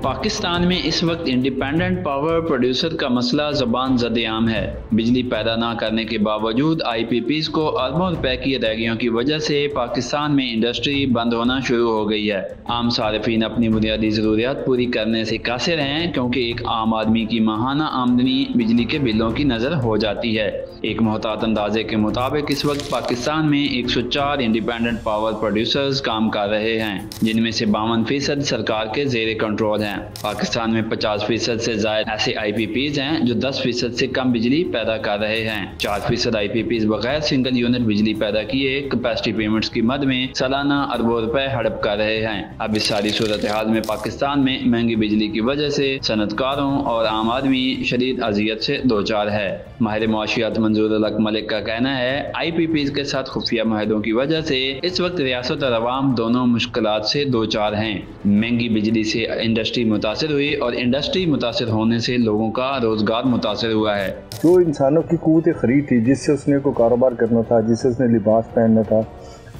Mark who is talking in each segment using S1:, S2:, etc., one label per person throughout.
S1: पाकिस्तान में इस वक्त इंडिपेंडेंट पावर प्रोड्यूसर का मसला ज़बान ज़द-ए-आम है। बिजली पैदा न करने के बावजूद IPPs को अरबों रुपए की अदायगियों की वजह से पाकिस्तान में इंडस्ट्री बंद होना शुरू हो गई है। आम सार्फिन अपनी बुनियादी ज़रूरियात पूरी करने से कासिर हैं, क्योंकि एक आम आदमी की माहाना आमदनी बिजली के बिलों की नज़र हो जाती है। एक मोहतात अंदाजे के मुताबिक इस वक्त पाकिस्तान में 104 इंडिपेंडेंट पावर प्रोड्यूसर्स काम कर रहे हैं, जिनमें से 52% सरकार के ज़ेरे कंट्रोल हैं। पाकिस्तान में 50% से ज्यादा ऐसे IPPs हैं जो 10% से कम बिजली पैदा कर रहे हैं। 4% IPPs बगैर सिंगल यूनिट बिजली पैदा किए कैपेसिटी पेमेंट्स की मद में सालाना अरबों रुपए हड़प कर रहे हैं। अब इस सारी सूरत हाल में पाकिस्तान में महंगी बिजली की वजह से सनतकारों और आम आदमी शदीद अजियत से दो चार है। माहिर मुआशियात मंजूर अल हक मलिक का कहना है, IPPs के साथ खुफिया माहिदों की वजह से इस वक्त रियासत और अवाम दोनों मुश्किलात से दो चार हैं। महंगी बिजली से इंडस्ट्री मुतासिर हुई और इंडस्ट्री मुतासिर होने से लोगों का रोजगार मुतासिर हुआ है।
S2: जो इंसानों की क़ुव्वत खरीद थी, जिससे उसने को कारोबार करना था, जिससे उसने लिबास पहनना था,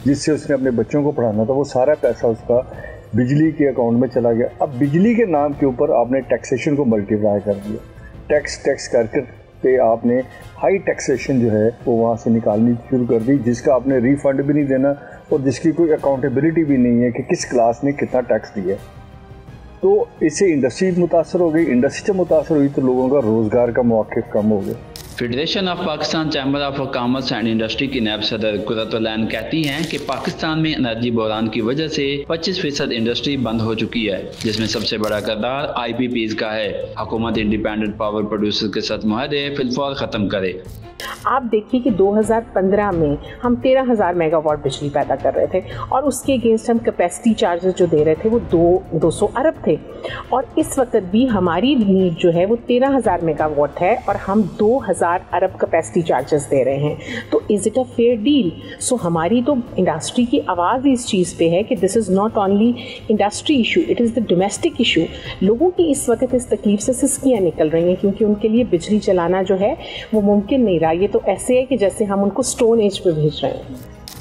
S2: जिससे उसने अपने बच्चों को पढ़ाना था, वो सारा पैसा उसका बिजली के अकाउंट में चला गया। अब बिजली के नाम के ऊपर आपने टैक्सेशन को मल्टीप्लाई कर दिया। टैक्स करके आपने हाई टैक्सेशन जो है वो वहाँ से निकालनी शुरू कर दी, जिसका आपने रिफंड भी नहीं देना और जिसकी कोई अकाउंटेबिलिटी भी नहीं है कि किस क्लास ने कितना टैक्स दिया। तो इससे इंडस्ट्री मुतासर हो गई। इंडस्ट्री जब मुतासर हुई तो लोगों का रोज़गार का मौके कम हो गया।
S1: Federation of Pakistan chamber of commerce and industry की नायब सदर कुर्रतुल ऐन कहती हैं कि पाकिस्तान में एनर्जी बहरान की वजह से 25% इंडस्ट्री बंद हो चुकी है, जिसमें सबसे बड़ा किरदार IPPs का है। हुकूमत इंडिपेंडेंट पावर प्रोड्यूसर के साथ मुआहदे फिलफौर ख़त्म करे।
S3: आप देखिए कि 2015 में हम 13,000 मेगावाट बिजली पैदा कर रहे थे और उसके अगेंस्ट हम कैपेसिटी चार्जेस जो दे रहे थे वो 200 अरब थे, और इस वक्त भी हमारी नीड जो है वो 13,000 मेगावाट है और हम 2,000 अरब कैपेसिटी चार्जेस दे रहे हैं। तो is it a fair deal? So हमारी तो इंडस्ट्री की आवाज़ इस चीज़ पे है कि this is not only industry issue, it is the domestic issue. लोगों की इस वक्त इस तकलीफ से सिसकियाँ निकल रही हैं, क्योंकि उनके लिए बिजली चलाना जो है वो मुमकिन नहीं रहा। ये तो ऐसे है कि जैसे हम उनको स्टोन एज पे भेज रहे हैं।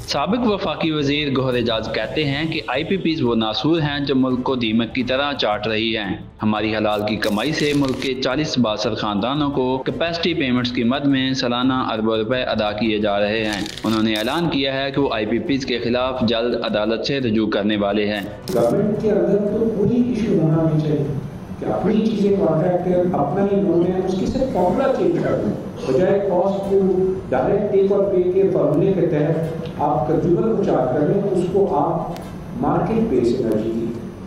S1: साबिक वफाकी वजीर गौहर एजाज कहते हैं कि IPPs वो नासूर हैं जो मुल्क को दीमक की तरह चाट रही हैं। हमारी हलाल की कमाई से मुल्क के 40 बासर खानदानों को कैपेसिटी पेमेंट्स की मद में सालाना अरबों रुपए अदा किए जा रहे हैं। उन्होंने ऐलान किया है कि वो IPPs के खिलाफ जल्द अदालत से रुजू करने वाले हैं।
S4: गवर्नमेंट के अंदर तो पूरी इशू होना नहीं चाहिए कि अपनी चीजें कॉन्ट्रैक्टर अपना ही लोन है, उसकी सिर्फ फॉर्मूला चेंज कर दें, बजाय कॉस्ट को डायरेक्ट टेक और पे के फॉर्मूले के तहत आप कंज्यूमर को चार्ज कर रहे हैं, उसको आप मार्केट बेस एनर्जी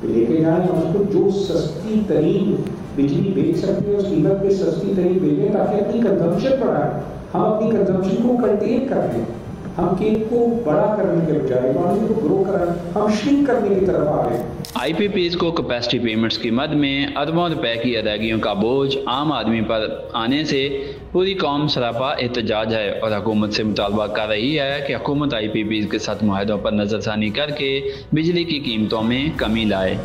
S4: पे लेके जाएं और उसको जो सस्ती तरीन बिजली बेच सकते हैं उस कीमत पे सस्ती तरीन बेचें, ताकि अपनी कंजम्पशन बढ़ाएं। हम अपनी कंजम्पशन को कंटेन कर लें, हम केक को बड़ा करने के बजाय इकोनॉमी को ग्रो कराएं, हम श्रिंक करने की तरफ आ रहे हैं।
S1: IPPs को कैपेसिटी पेमेंट्स की मद में अरबों रुपए की अदायगियों का बोझ आम आदमी पर आने से पूरी कौम सरापा एहतजाज है और हुकूमत से मुतालबा कर रही है कि हुकूमत IPPs के साथ मुआहदों पर नज़रसानी करके बिजली की कीमतों में कमी लाए।